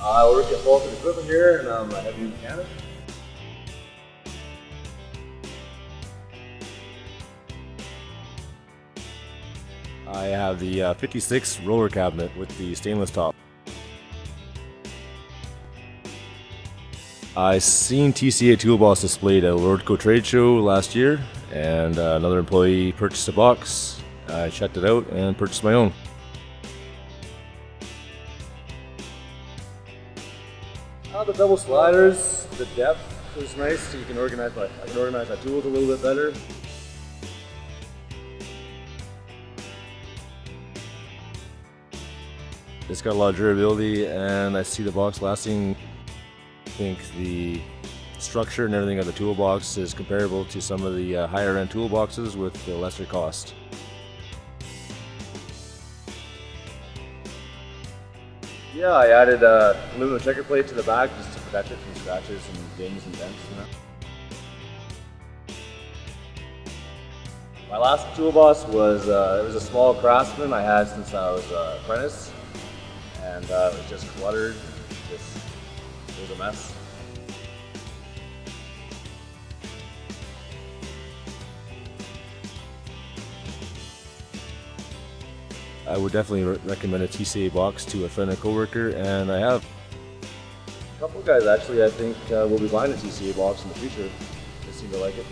I work at Bolton Equipment here, and I'm a heavy mechanic. I have the 56 roller cabinet with the stainless top. I seen TCA toolbox displayed at a Lordco trade show last year, and another employee purchased a box. I checked it out and purchased my own. The double sliders, the depth is nice, so you can organize I can organize my tools a little bit better. It's got a lot of durability, and I see the box lasting. I think the structure and everything of the toolbox is comparable to some of the higher end toolboxes with the lesser cost. Yeah, I added a aluminum checker plate to the back just to protect it from scratches and dings and dents. My last toolbox was it was a small Craftsman I had since I was an apprentice, and it was just cluttered. It was a mess. I would definitely recommend a TCA box to a friend or coworker, and I have. A couple of guys actually I think will be buying a TCA box in the future. They seem to like it.